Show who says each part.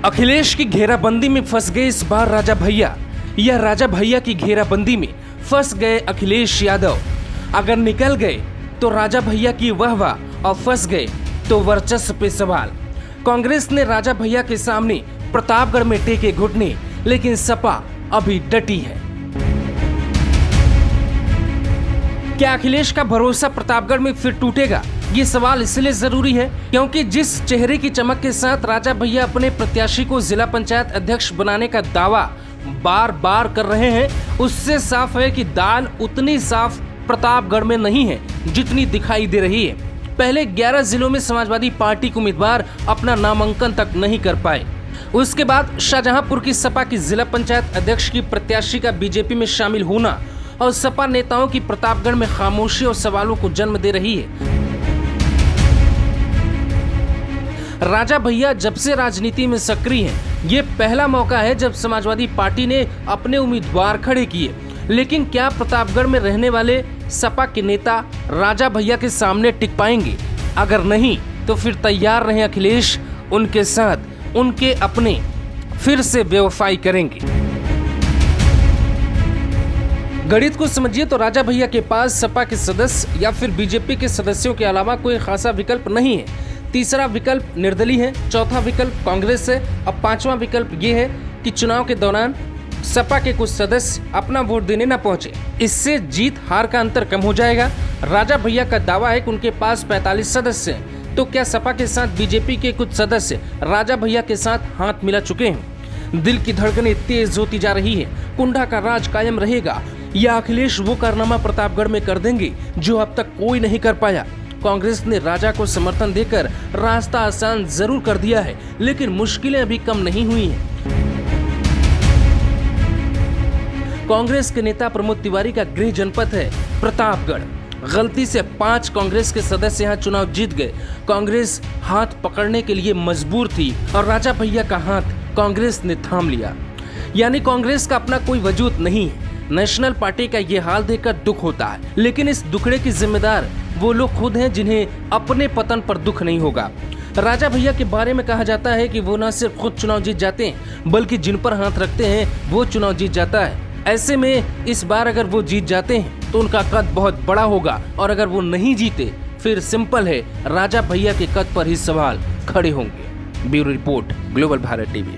Speaker 1: अखिलेश की घेराबंदी में फंस गए इस बार राजा भैया, या राजा भैया की घेराबंदी में फंस गए अखिलेश यादव। अगर निकल गए तो राजा भैया की वाहवाह और फंस गए तो वर्चस्व पे सवाल। कांग्रेस ने राजा भैया के सामने प्रतापगढ़ में टेके घुटने, लेकिन सपा अभी डटी है। क्या अखिलेश का भरोसा प्रतापगढ़ में फिर टूटेगा? ये सवाल इसलिए जरूरी है क्योंकि जिस चेहरे की चमक के साथ राजा भैया अपने प्रत्याशी को जिला पंचायत अध्यक्ष बनाने का दावा बार बार कर रहे हैं, उससे साफ है कि दाल उतनी साफ प्रतापगढ़ में नहीं है जितनी दिखाई दे रही है। पहले 11 जिलों में समाजवादी पार्टी के उम्मीदवार अपना नामांकन तक नहीं कर पाए। उसके बाद शाहजहांपुर की सपा की जिला पंचायत अध्यक्ष की प्रत्याशी का बीजेपी में शामिल होना और सपा नेताओं की प्रतापगढ़ में खामोशी और सवालों को जन्म दे रही है। राजा भैया जब से राजनीति में सक्रिय हैं, ये पहला मौका है जब समाजवादी पार्टी ने अपने उम्मीदवार खड़े किए। लेकिन क्या प्रतापगढ़ में रहने वाले सपा के नेता राजा भैया के सामने टिक पाएंगे? अगर नहीं तो फिर तैयार रहें अखिलेश उनके साथ उनके अपने फिर से बेवफाई करेंगे। गणित को समझिए तो राजा भैया के पास सपा के सदस्य या फिर बीजेपी के सदस्यों के अलावा कोई खासा विकल्प नहीं है। तीसरा विकल्प निर्दलीय है, चौथा विकल्प कांग्रेस है और पांचवा विकल्प ये है कि चुनाव के दौरान सपा के कुछ सदस्य अपना वोट देने न पहुंचे। इससे जीत हार का अंतर कम हो जाएगा। राजा भैया का दावा है कि उनके पास 45 सदस्य हैं, तो क्या सपा के साथ बीजेपी के कुछ सदस्य राजा भैया के साथ हाथ मिला चुके हैं? दिल की धड़कनें तेज होती जा रही है। कुंडा का राज कायम रहेगा या अखिलेश वो कारनामा प्रतापगढ़ में कर देंगे जो अब तक कोई नहीं कर पाया? कांग्रेस ने राजा को समर्थन देकर रास्ता आसान जरूर कर दिया है, लेकिन मुश्किलें अभी कम नहीं हुई हैं। कांग्रेस के नेता प्रमोद तिवारी का गृह जनपद है प्रतापगढ़। गलती से 5 कांग्रेस के सदस्य यहाँ चुनाव जीत गए। कांग्रेस हाथ पकड़ने के लिए मजबूर थी और राजा भैया का हाथ कांग्रेस ने थाम लिया। यानी कांग्रेस का अपना कोई वजूद नहीं है। नेशनल पार्टी का ये हाल देखकर दुख होता है, लेकिन इस दुखड़े की जिम्मेदार वो लोग खुद हैं जिन्हें अपने पतन पर दुख नहीं होगा। राजा भैया के बारे में कहा जाता है कि वो न सिर्फ खुद चुनाव जीत जाते हैं, बल्कि जिन पर हाथ रखते हैं वो चुनाव जीत जाता है। ऐसे में इस बार अगर वो जीत जाते हैं तो उनका कद बहुत बड़ा होगा, और अगर वो नहीं जीते फिर सिंपल है, राजा भैया के कद पर ही सवाल खड़े होंगे। Bureau report, global Bharat TV.